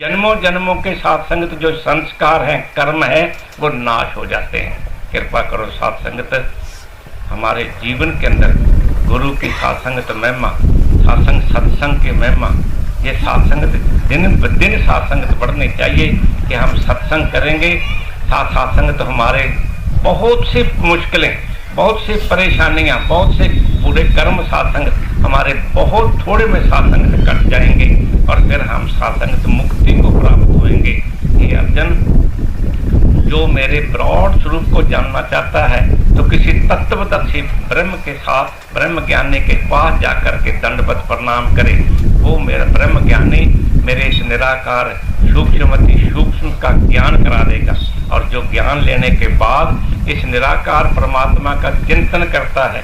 जन्मों जन्मों के साथ संगत जो संस्कार हैं, कर्म है, वो नाश हो जाते हैं। कृपा करो साथ संगत हमारे जीवन के अंदर गुरु की साथ संगत महिमा, सत्संग की महिमा, ये साथ संगत दिन ब दिन साथ संगत बढ़नी चाहिए कि हम सत्संग करेंगे। साथ संगत हमारे बहुत सी मुश्किलें, बहुत सी परेशानियां, बहुत से बुरे कर्म साथ संगत हमारे बहुत थोड़े में साथ संगत कट जाएंगे और फिर हम साथ संगत मुक्ति को प्राप्त होंगे। ये अर्जुन, जो मेरे ब्रॉड स्वरूप को जानना चाहता है तो किसी तत्वदर्शी ब्रह्म के साथ, ब्रह्म ज्ञानी के पास जाकर के दंडवत प्रणाम करे। वो मेरा ब्रह्म ज्ञानी मेरे इस निराकार सूक्ष्म का ज्ञान करा देगा। और जो ज्ञान लेने के बाद इस निराकार परमात्मा का चिंतन करता है,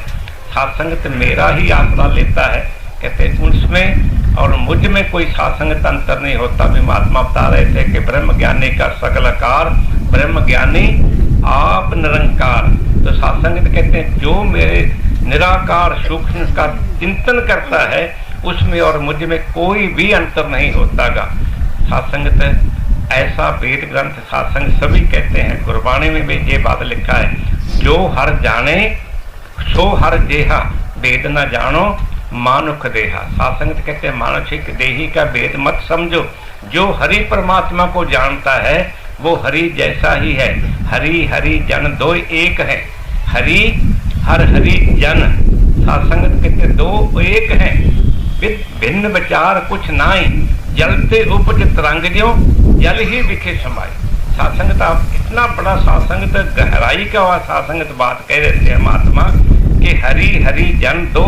सात्संगत मेरा ही आसरा लेता है, कहते उसमें और मुझ में कोई सात्संगत अंतर नहीं होता। भी महात्मा बता रहे थे कि ब्रह्म ज्ञानी का सकलकार, ब्रह्म ज्ञानी आप निरंकार। तो सात्संगत कहते हैं जो मेरे निराकार सूक्ष्म का चिंतन करता है उसमें और मुझ में कोई भी अंतर नहीं होतागा। सात्संगत ऐसा वेद ग्रंथ सात्संग सभी कहते हैं। गुरबाणी में भी ये बात लिखा है, जो हर जाने सो हर देहा, वेद न जानो मानुख देहा। सात्संगत कहते हैं मानुषिक देही का वेद मत समझो। जो हरि परमात्मा को जानता है वो हरि जैसा ही है। हरि हरि जन दो एक है। हरि हरि जन, सात्संगत कहते दो एक हैं। भिन्न विचार कुछ नाई, जलते उपज तरंग ज्यों जल ही विखे समाई। सात्संगत आप इतना बड़ा सात्संगत गहराई का वह सात्संगत बात कह रहे थे महात्मा कि हरि हरि जन दो,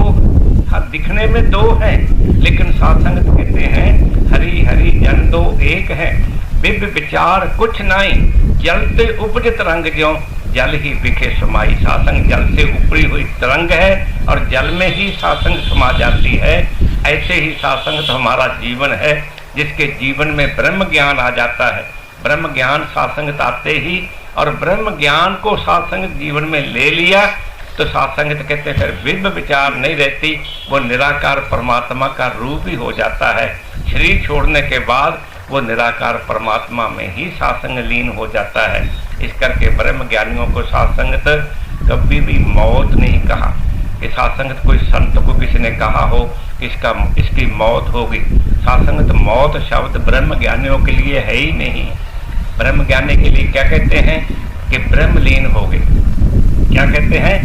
दिखने में दो हैं लेकिन सात्संगत कहते हैं हरि हरि जन दो एक है। विभ विचार कुछ नाई, जलते उपज तरंग ज्यों जल ही विखे समाई। सात्संग जल से ऊपरी हुई तरंग है और जल में ही सात्संग समा जाती है। ऐसे ही सात्संगत हमारा जीवन है जिसके जीवन में ब्रह्म ज्ञान आ जाता है। ब्रह्म ज्ञान सात्संगत आते ही और ब्रह्म ज्ञान को सात्संगत जीवन में ले लिया तो सात्संगत कहते हैं फिर विभ विचार नहीं रहती, वो निराकार परमात्मा का रूप ही हो जाता है। शरीर छोड़ने के बाद वो निराकार परमात्मा में ही सात्संग लीन हो जाता है। इस करके ब्रह्म ज्ञानियों को सात्संगत कभी भी मौत नहीं कहा। कि सात्संगत कोई संत को किसी ने कहा हो इसकी मौत होगी। सात्संगत मौत शब्द ब्रह्म ज्ञानियों के लिए है ही नहीं। ब्रह्म ज्ञानी के लिए क्या कहते हैं कि ब्रह्मलीन हो गए। क्या कहते हैं?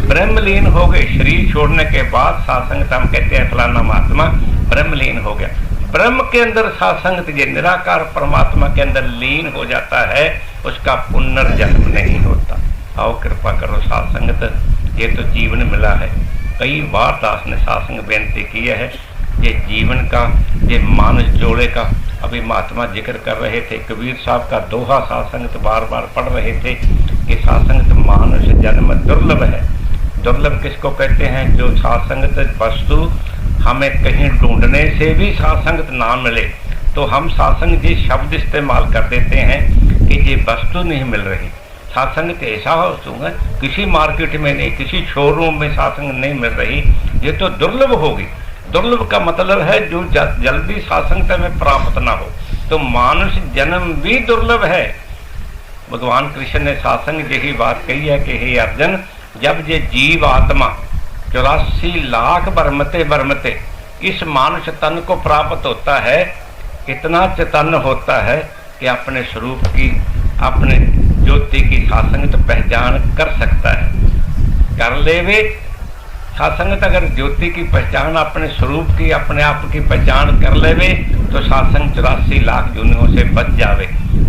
ब्रह्मलीन हो गए। शरीर छोड़ने के बाद सात्संगत हम कहते हैं फलाना महात्मा ब्रह्मलीन हो गया। ब्रह्म के अंदर सात्संगत ये निराकार परमात्मा के अंदर लीन हो जाता है, उसका पुनर्जन्म नहीं होता। आओ कृपा करो सात्संगत, ये तो जीवन मिला है। कई बार दास ने सात्संग बेनती की है, ये जीवन का, ये मानस जोड़े का। अभी महात्मा जिक्र कर रहे थे, कबीर साहब का दोहा सात्संगत बार बार पढ़ रहे थे कि सात्संगत मानुष जन्म दुर्लभ है। दुर्लभ किसको कहते हैं? जो सात्संगत वस्तु हमें कहीं ढूंढने से भी सात्संगत ना मिले तो हम सात्संग जी शब्द इस्तेमाल कर देते हैं कि ये वस्तु नहीं मिल रही। सात्संगत ऐसा वस्तु है किसी मार्केट में नहीं, किसी शोरूम में सात्संग नहीं मिल रही, ये तो दुर्लभ होगी। दुर्लभ का मतलब है जो जल्दी सात्संगता में प्राप्त ना हो। तो मानुष जन्म भी दुर्लभ है। भगवान कृष्ण ने सात्संग यही बात कही है कि हे अर्जुन, जब ये जीव आत्मा 84 लाख बरमते इस मानुष तन को प्राप्त होता है, इतना चैतन्य होता है कि अपने स्वरूप की, अपने ज्योति की सात्संगत पहचान कर सकता है। कर लेवे सात्संगत, अगर ज्योति की पहचान, अपने स्वरूप की, अपने आप की पहचान कर लेवे तो सात्संग 84 लाख जूनियों से बच जावे।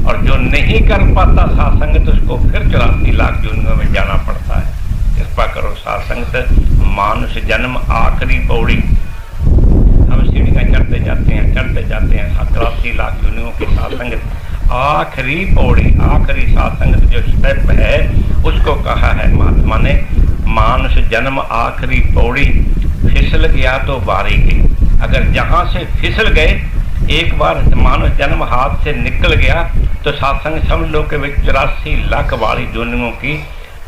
और जो नहीं कर पाता सात्संगत, उसको फिर 84 लाख जूनियों में जाना पड़ता है। कृपा करो सात्संगत, मानुष जन्म आखिरी पौड़ी। हम सीढ़ियाँ चढ़ते जाते हैं 84 लाख जूनियों की सात्संगत आखिरी पौड़ी, आखिरी सात्संगत जो स्टेप है उसको कहा है महात्मा ने, मानुष जन्म आखिरी पौड़ी, फिसल गया तो बारी गई। अगर जहाँ से फिसल गए, एक बार मानुष जन्म हाथ से निकल गया तो सात्संग समझ लो कि 84 लाख वाली दुनियों की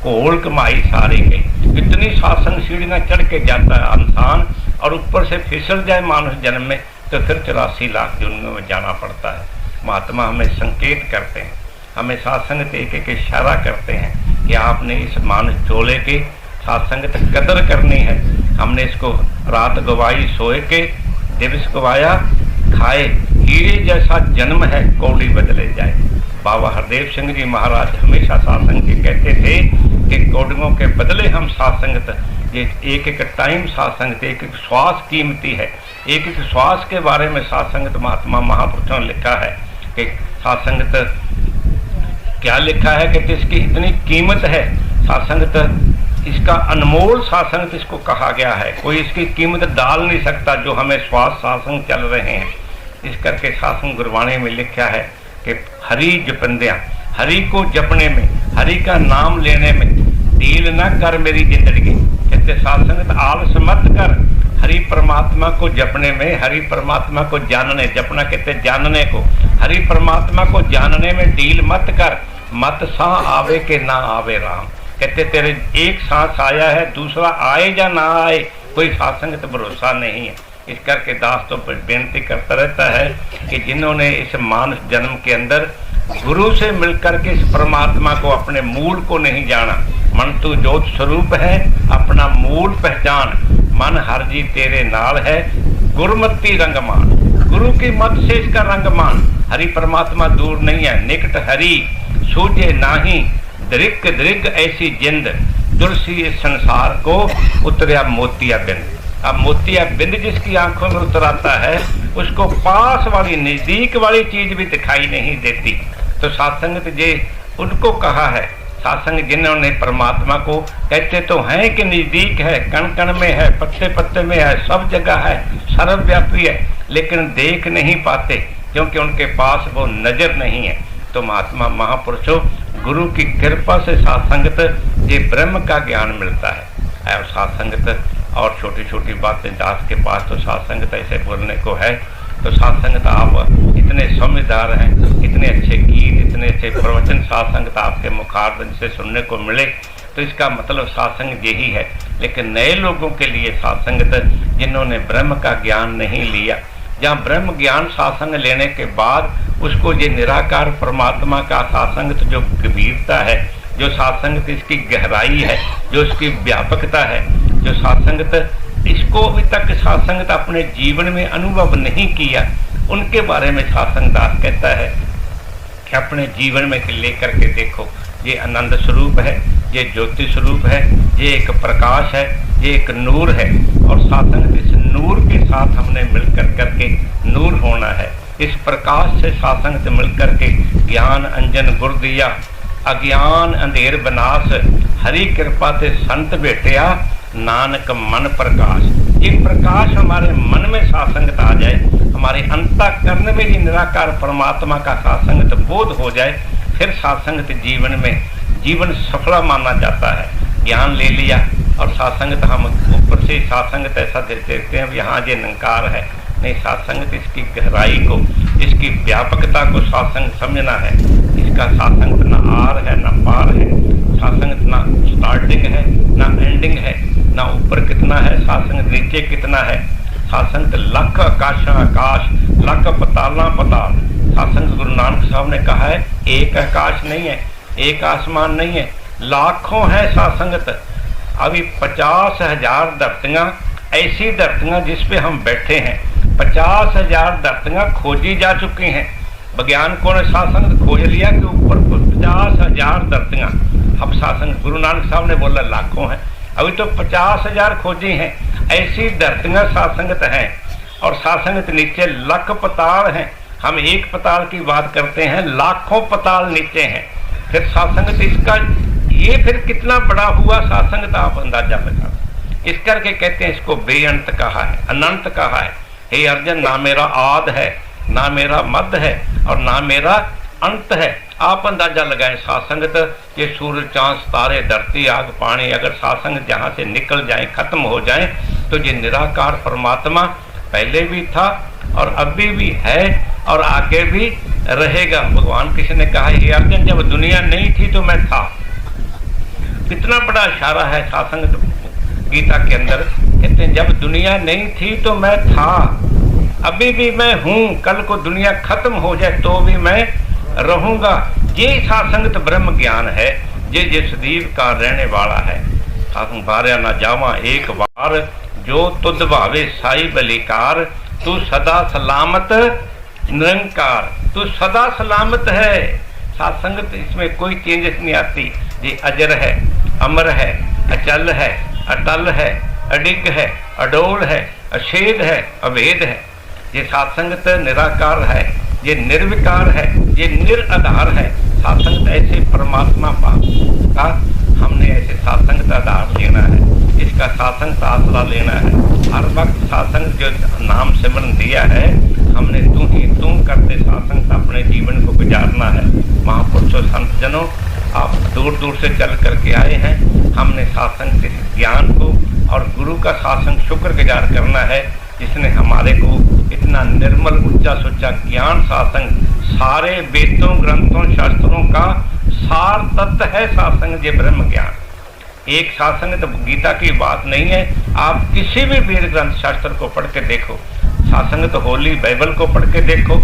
कोल कमाई सारी गई। इतनी सात्संग सीढ़ियाँ चढ़ के जाता है इंसान और ऊपर से फिसल जाए मानुष जन्म में तो फिर 84 लाख दुनियों में जाना पड़ता है। महात्मा हमें संकेत करते हैं, हमें सात्संगत एक एक इशारा करते हैं कि आपने इस मानस चोले के सात्संगत कदर करनी है। हमने इसको रात गवाई सोए के, दिवस गवाया खाए, हीरे जैसा जन्म है कौड़ी बदले जाए। बाबा हरदेव सिंह जी महाराज हमेशा सात्संग के कहते थे कि कौड़ियों के बदले हम सात्संगत, ये एक एक टाइम सात्संगत, एक एक श्वास कीमती है। एक एक श्वास के बारे में सात्संगत महात्मा महापुरुषों ने लिखा है कि सात्संगत क्या लिखा है कि इसकी इतनी कीमत है। सात्संगत इसका अनमोल सात्संगत इसको कहा गया है, कोई इसकी कीमत डाल नहीं सकता जो हमें श्वास सात्संग चल रहे हैं। इस करके सात्संग गुरबाणी में लिखा है कि हरि जपंदिया, हरि को जपने में, हरि का नाम लेने में ढील न कर मेरी जिंदगी। कहते सात्संगत आलस मत कर, हरि परमात्मा को जपने में, हरि परमात्मा को जानने, जपना कहते जानने को, हरि परमात्मा को जानने में ढील मत कर, मत सा आवे के ना आवे राम। कहते तेरे एक सांस आया है, दूसरा आए या ना आए कोई सात्संगत भरोसा नहीं है। इस करके दास तो बेनती करता रहता है कि जिन्होंने इस मानस जन्म के अंदर गुरु से मिलकर के इस परमात्मा को, अपने मूल को नहीं जाना, मन तू ज्योत स्वरूप है अपना मूल पहचान, मन हर जी तेरे नाल है गुरमति रंगमान, गुरु की मत से इसका रंगमान। हरि परमात्मा दूर नहीं है, निकट हरि सूझे नाही, दृग दृग ऐसी जिंद, तुलसी इस संसार को उतरिया मोतिया बिंद। अब मोतिया बिंद जिसकी आंखों में उतर आता है उसको पास वाली नजदीक वाली चीज भी दिखाई नहीं देती। तो सात्संगत जी उनको कहा है, सात्संग जिन्होंने परमात्मा को कहते तो हैं कि नजदीक है, कण कण में है, पत्ते पत्ते में है, सब जगह है, सर्वव्यापी है, लेकिन देख नहीं पाते क्योंकि उनके पास वो नजर नहीं है। तो महात्मा महापुरुषों गुरु की कृपा से सात्संगत ये ब्रह्म का ज्ञान मिलता है। और सात्संगत और छोटी छोटी बातें दास के पास तो सात्संगत ऐसे बोलने को है। तो सात्संगत आप इतने समझदार हैं, इतने अच्छे गीत, इतने अच्छे प्रवचन सात्संगत आपके मुखारबिंद से सुनने को मिले, तो इसका मतलब सात्संग यही है। लेकिन नए लोगों के लिए सात्संगत जिन्होंने ब्रह्म का ज्ञान नहीं लिया, जहाँ ब्रह्म ज्ञान सात्संग लेने के बाद उसको ये निराकार परमात्मा का सात्संगत जो गंभीरता है, जो सात्संगत इसकी गहराई है, जो इसकी व्यापकता है, जो सात्संगत इसको अभी तक सात्संगत अपने जीवन में अनुभव नहीं किया, उनके बारे में सात्संग दास कहता है कि अपने जीवन में लेकर के देखो, ये आनंद स्वरूप है, ये ज्योति स्वरूप है, ये एक प्रकाश है, ये एक नूर है। और सात्संगत इस नूर के साथ हमने मिलकर करके नूर होना है। इस प्रकाश से सात्संगत मिलकर के ज्ञान अंजन गुर दिया, अज्ञान अंधेर बनास, हरि कृपा ते संत भेटिया, नानक मन प्रकाश। ये प्रकाश हमारे मन में सात्संगत आ जाए, हमारे अंतःकरण में ये निराकार परमात्मा का सात्संगत बोध हो जाए, फिर सात्संगत जीवन में जीवन सफल माना जाता है। ज्ञान ले लिया और सात्संगत हम ऊपर से सात्संगत ऐसा देखते हैं यहाँ ये निरंकार है, नहीं, सात्संगत इसकी गहराई को, इसकी व्यापकता को सात्संग समझना है। इसका सात्संगत ना आर है ना पार है, सात्संगत ना स्टार्टिंग है ना एंडिंग है, ना ऊपर कितना है सात्संगत नीचे कितना है। सात्संगत लख आकाशा आकाश, लख पताला पताल। सात्संगत गुरु नानक साहब ने कहा है एक आकाश नहीं है, एक आसमान नहीं है, लाखों है सात्संगत। अभी 50,000 धरतियां, ऐसी धरतियां जिस पे हम बैठे हैं, 50,000 धरतियां खोजी जा चुकी हैं। वैज्ञानिकों ने सात्संगत खोज लिया कि ऊपर 50,000 धरतियां। अब सात्संगत गुरु नानक साहब ने बोला लाखों हैं, अभी तो 50,000 खोजी हैं, ऐसी धरतियां सात्संगत हैं। और सात्संगत नीचे लख पताल हैं, हम एक पताल की बात करते हैं, लाखों पताल नीचे हैं। फिर सात्संगत इसका ये फिर कितना बड़ा हुआ सात्संगत आप अंदाजा लगा। इस करके कहते हैं इसको बेअंत कहा है, अनंत कहा है। हे अर्जुन, ना मेरा आद है, ना मेरा मध्य है और ना मेरा अंत है। आप अंदाजा लगाएं सात्संगत, ये सूर्य चांद तारे धरती आग पानी, अगर सात्संग जहाँ से निकल जाए, खत्म हो जाए, तो ये निराकार परमात्मा पहले भी था और अभी भी है और आगे भी रहेगा। भगवान कृष्ण ने कहा हे अर्जुन, जब दुनिया नहीं थी तो मैं था। कितना बड़ा इशारा है सात्संगत गीता के अंदर। कहते हैं जब दुनिया नहीं थी तो मैं था, अभी भी मैं हूँ, कल को दुनिया खत्म हो जाए तो भी मैं रहूंगा। ये सासंगत ब्रह्म ज्ञान है, ये सदीव का रहने वाला है। सासंग भार्या ना जावा एक बार, जो तुद भावे साई बलिकार, तू सदा सलामत निरंकार, तू सदा सलामत है। सासंगत इसमें कोई चेंजेस नहीं आती। ये अजर है, अमर है, अचल है, अटल है, अडिग है, अडोल है, अछेद है, अभेद है। ये सासंगत निराकार है, ये निर्विकार है, ये निराधार है। सासंगत ऐसे परमात्मा का हमने ऐसे सासंगत आधार लेना है, इसका सासंगत आसरा लेना है। हर वक्त सासंग जो नाम सिमरन दिया है, हमने तू ही तू करते सासंगत अपने जीवन को गुजारना है। महापुरुषों संत जनों, आप दूर दूर से चल करके आए हैं। हमने सासंग के ज्ञान को और गुरु का सासंग शुक्रगुजार करना है, जिसने हमारे को इतना निर्मल उच्चा सुच्चा ज्ञान सासंग, सारे वेदों ग्रंथों शास्त्रों का सार तत्व है सासंग, ये ब्रह्म ज्ञान। एक सासंग तो गीता की बात नहीं है, आप किसी भी वेद ग्रंथ शास्त्र को पढ़ के देखो, सासंग तो होली बाइबल को पढ़ के देखो,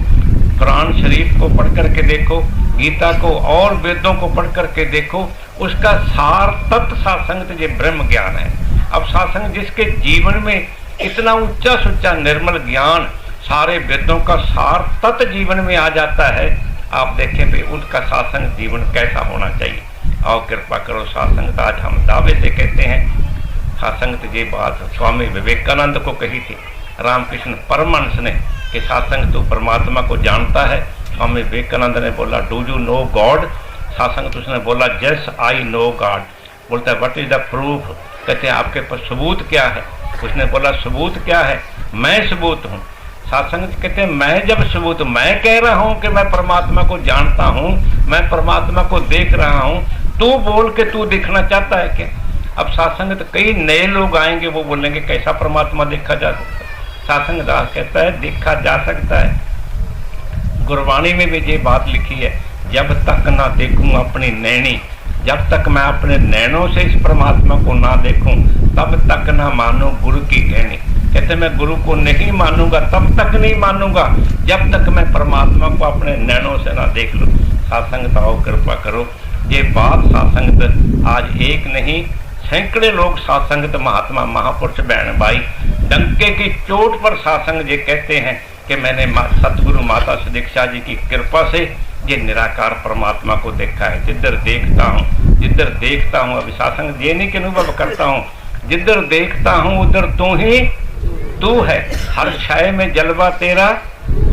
कुरान शरीफ को पढ़ करके देखो, गीता को और वेदों को पढ़ करके देखो, उसका सार तत्व सासंग ये ब्रह्म ज्ञान है। अब सासंग जिसके जीवन में इतना उच्चा सुच्चा निर्मल ज्ञान, सारे वेदों का सार तत्व जीवन में आ जाता है, आप देखें भाई उसका सासंग जीवन कैसा होना चाहिए। और कृपा करो सासंग, आज हम दावे से कहते हैं सासंग ये बात स्वामी विवेकानंद को कही थी, रामकृष्ण परमहंस ने, कि सासंग तो परमात्मा को जानता है। स्वामी विवेकानंद ने बोला do you know God, Sasang तो उसने बोला जस्ट आई नो गॉड। बोलता है व्हाट इज द प्रूफ, कहते हैं आपके पास सबूत क्या है। उसने बोला सबूत क्या है, मैं सबूत हूँ। सासंग कहते हैं मैं जब सबूत, मैं कह रहा हूँ कि मैं परमात्मा को जानता हूँ, मैं परमात्मा को देख रहा हूँ, तू बोल के तू देखना चाहता है क्या। अब सासंग तो कई नए लोग आएंगे, वो बोलेंगे कैसा परमात्मा देखा जा सकता है। सासंग दास कहता है देखा जा सकता है। गुरबाणी में भी ये बात लिखी है, जब तक ना देखूं अपनी नैनी, जब तक मैं अपने नैनों से इस परमात्मा को ना देखूं, तब तक ना मानो गुरु की कहनी। कहते मैं गुरु को नहीं मानूंगा, तब तक नहीं मानूंगा जब तक मैं परमात्मा को अपने नैनों से ना देख लूं। सासंगत आओ कृपा करो, ये बात सासंगत आज एक नहीं सैकड़े लोग सासंगत महात्मा महापुरुष बहन भाई डंके की चोट पर सासंग ये कहते हैं कि मैंने सतगुरु माता सुदीक्षा जी की कृपा से ये निराकार परमात्मा को देखा है। जिधर देखता हूँ अभी सासंग ये नहीं कि अनुभव करता हूँ, जिधर देखता हूँ उधर तू है, हर छाये में जलवा तेरा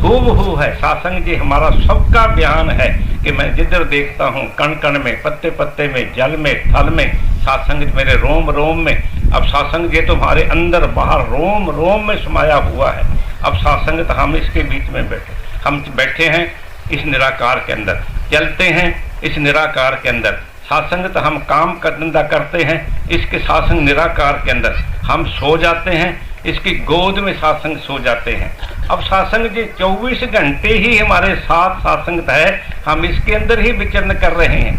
हूबहू है। सासंग जी हमारा सबका बयान है कि मैं जिधर देखता हूँ, कण कण में, पत्ते पत्ते में, जल में, थल में, सासंग मेरे रोम रोम में। अब सासंग ये तुम्हारे अंदर बाहर रोम रोम में समाया हुआ है। अब सासंग तो हम इसके बीच में बैठे हैं इस निराकार के अंदर, चलते हैं इस निराकार के अंदर। सासंग तो हम काम का धंधा करते हैं इसके सासंग निराकार के अंदर, हम सो जाते हैं इसकी गोद में सासंग सो जाते हैं। अब सासंग जी 24 घंटे ही हमारे साथ सासंगत है, हम इसके अंदर ही विचरण कर रहे हैं।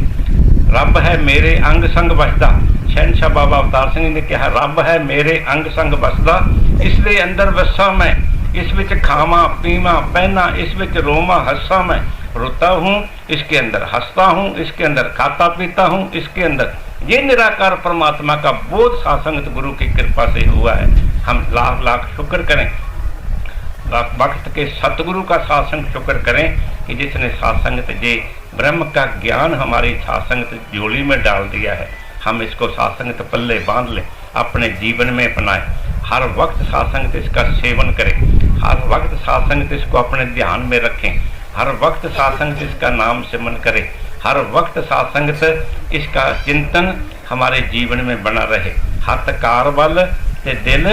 रब है मेरे अंग संग बसदा, शहनशाह बाबा अवतार सिंह ने कहा रब है मेरे अंग संग बसदा, इसलिए अंदर वसा मैं, इस विच खावा पीवा पहना, इस विच रोमा हंसा मैं, रोता हूँ इसके अंदर, हंसता हूँ इसके अंदर, खाता पीता हूँ इसके अंदर। ये निराकार परमात्मा का बोध सासंगत गुरु की कृपा से हुआ है। हम लाख लाख शुक्र करें, वक्त के सतगुरु का सासंग शुक्र करें कि जिसने सासंगत जे ब्रह्म का ज्ञान हमारी सासंगत झोली में डाल दिया है। हम इसको सासंगत पल्ले बांध लें, अपने जीवन में अपनाएं, हर वक्त सासंगत इसका सेवन करें, हर वक्त सासंगत इसको अपने ध्यान में रखें, हर वक्त सासंगत इसका नाम सिमरन करें, हर वक्त सासंगत इसका चिंतन हमारे जीवन में बना रहे। हथ कार बल ते दिल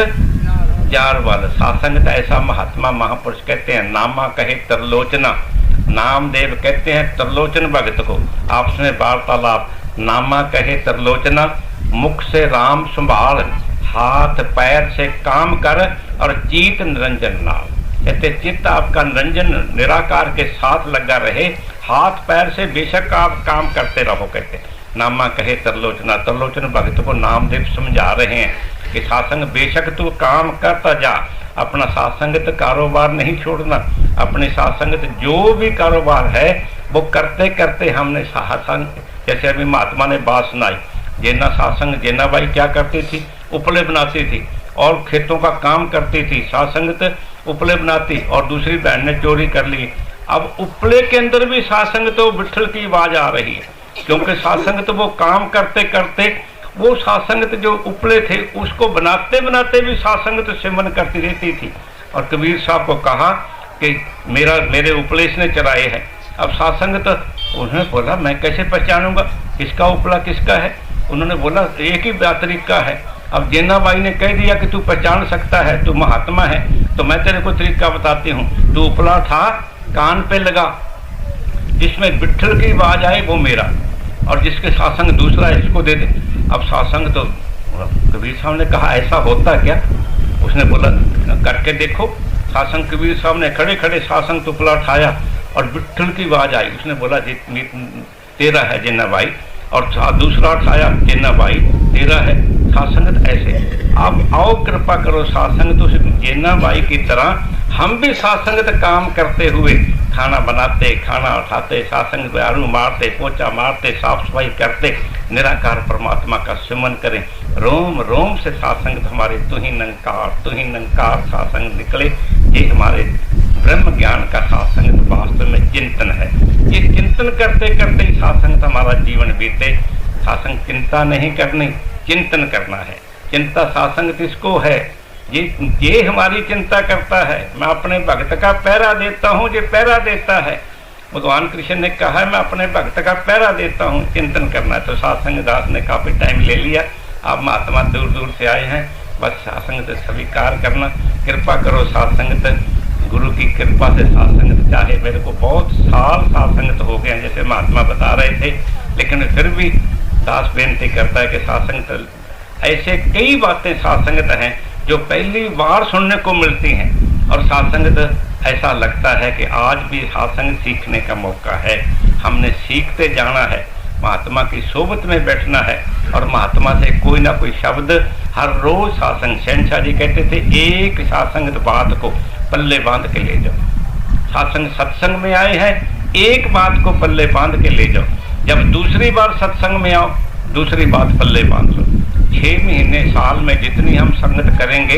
जार बल। सासंगत ऐसा महात्मा महापुरुष कहते हैं, नामा कहे तरलोचना, नामदेव कहते हैं तरलोचन भगत को। आपस में वार्तालाप, नामा कहे तरलोचना, मुख से राम संभाल, हाथ पैर से काम कर और चीत निरंजन नाल। कहते चित्त आपका निरंजन निराकार के साथ लगा रहे, हाथ पैर से बेशक आप काम करते रहो। कहते नामा कहे तरलोचना, तरलोचन भगत को नामदेव समझा रहे हैं कि सासंग बेशक तू काम करता जा, अपना सात्संगत कारोबार नहीं छोड़ना। अपने सात्संगत जो भी कारोबार है वो करते करते हमने सात्संग, जैसे अभी महात्मा ने बात सुनाई, जेना सात्संग, जेना बाई क्या करती थी, उपले बनाती थी और खेतों का काम करती थी, सात्संगत उपले बनाती, और दूसरी बहन ने चोरी कर ली। अब उपले के अंदर भी सात्संगत तो विठल की आवाज आ रही है, क्योंकि सात्संगत वो काम करते करते वो सात्संगत जो उपले थे उसको बनाते बनाते भी सात्संगत सिमरन करती रहती थी। और कबीर साहब को कहा कि मेरे उपले इसने चराए हैं। अब सात्संगत, उन्होंने बोला मैं कैसे पहचानूंगा किसका उपला किसका है। उन्होंने बोला एक ही तरीका है। अब जेना बाई ने कह दिया कि तू पहचान सकता है, तू महात्मा है, तो मैं तेरे को तरीका बताती हूँ। तू उपला उठा, कान पे लगा, जिसमें विठल की आवाज आए वो मेरा, और जिसके सात्संग दूसरा है इसको दे दे। अब सात्संग तो कबीर साहब ने कहा ऐसा होता क्या? उसने बोला करके देखो। सात्संग कबीर साहब ने खड़े खड़े सात्संग टुकड़ा उठाया और विठल की आवाज आई। उसने बोला तेरा है जेना भाई, और दूसरा उठाया जेना भाई तेरा है। सात्संगत ऐसे आप आओ, कृपा करो सात्संगत उस जेना भाई की तरह हम भी सात्संगत काम करते हुए खाना बनाते, खाना उठाते, सात्संग झाड़ू मारते, पोछा मारते, साफ सफाई करते, निराकार परमात्मा का सिमरन करें। रोम रोम से सात्संगत हमारे तू ही नंकार सात्संग निकले। ये हमारे ब्रह्म ज्ञान का सात्संगत वास्तव में चिंतन है। ये चिंतन करते करते ही सात्संगत हमारा जीवन बीते। सात्संग चिंता नहीं करनी, चिंतन करना है। चिंता सात्संगत इसको है, ये हमारी चिंता करता है। मैं अपने भक्त का पहरा देता हूँ, ये पहरा देता है। भगवान कृष्ण ने कहा है मैं अपने भक्त का पहरा देता हूँ। चिंतन करना है। तो सात्संग दास ने काफी टाइम ले लिया। आप महात्मा दूर दूर से आए हैं, बस सात्संगत स्वीकार करना। कृपा करो सात्संगत, गुरु की कृपा से सात्संगत। चाहे मेरे को बहुत साल सात्संगत हो गए हैं, जैसे महात्मा बता रहे थे, लेकिन फिर भी दास बेनती करता है कि सात्संगत, ऐसे कई बातें सात्संगत हैं जो पहली बार सुनने को मिलती हैं, और सात्संगत ऐसा लगता है कि आज भी सात्संग सीखने का मौका है। हमने सीखते जाना है, महात्मा की सोबत में बैठना है, और महात्मा से कोई ना कोई शब्द हर रोज सात्संग। शहनशाह जी कहते थे एक सात्संगत बात को पल्ले बांध के ले जाओ। सात्संग सत्संग में आए हैं, एक बात को पल्ले बांध के ले जाओ। जब दूसरी बार सत्संग में आओ, दूसरी बात पल्ले बांध लो। 6 महीने साल में जितनी हम संगत करेंगे,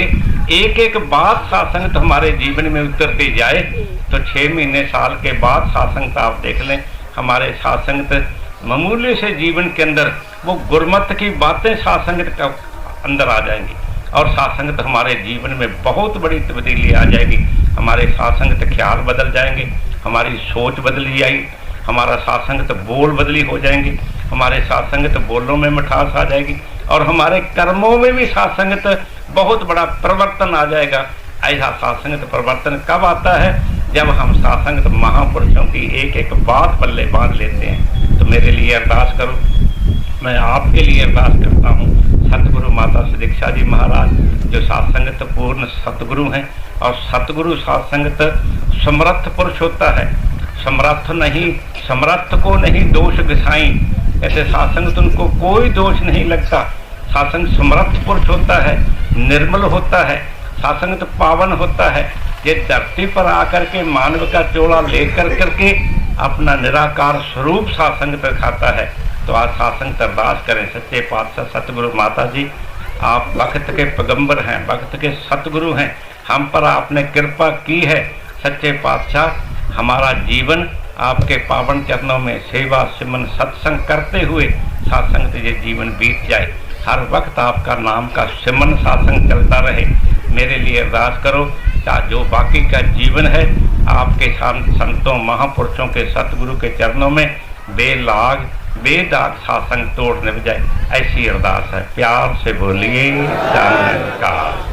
एक एक बात सात्संगत हमारे जीवन में उतरती जाए, तो 6 महीने साल के बाद सात्संगत आप देख लें, हमारे सात्संगत मामूली से जीवन के अंदर वो गुरमत की बातें सात्संगत का अंदर आ जाएंगी, और सात्संगत हमारे जीवन में बहुत बड़ी तब्दीली आ जाएगी। हमारे सात्संगत ख्याल बदल जाएंगे, हमारी सोच बदली जाएगी, हमारा सात्संगत बोल बदली हो जाएंगी, हमारे सात्संगत बोलों में मिठास आ जाएगी, और हमारे कर्मों में भी सात्संगत बहुत बड़ा परिवर्तन आ जाएगा। ऐसा सात्संगत परिवर्तन कब आता है? जब हम सात्संगत महापुरुषों की एक एक बात पल्ले बांध लेते हैं। तो मेरे लिए अरदास करो, मैं आपके लिए अरदास करता हूँ। सतगुरु माता सुदीक्षा जी महाराज जो सात्संगत पूर्ण सतगुरु हैं, और सतगुरु सात्संगत समर्थ पुरुष होता है। समर्थ नहीं, समर्थ को नहीं दोष घिसाई, ऐसे सात्संगत उनको कोई दोष नहीं लगता। सात्संग समर्थ पुरुष होता है, निर्मल होता है, सात्संगत पावन होता है। ये धरती पर आकर के मानव का चोला लेकर करके अपना निराकार स्वरूप सात्संगत दिखाता है। तो आज सात्संगत अरदास करें, सच्चे पातशाह सतगुरु माता जी, आप भक्त के पैगंबर हैं, भक्त के सतगुरु हैं, हम पर आपने कृपा की है। सच्चे पातशाह हमारा जीवन आपके पावन चरणों में सेवा सिमरन सत्संग करते हुए सात्संगत ये जीवन बीत जाए। हर वक्त आपका नाम का सिमरन सात्संग चलता रहे। मेरे लिए अरदास करो, जो बाकी का जीवन है आपके संतों महापुरुषों के सतगुरु के चरणों में बेलाग बेदाग सात्संग तोड़ निभ जाए। ऐसी अरदास है। प्यार से बोलिए नमस्कार।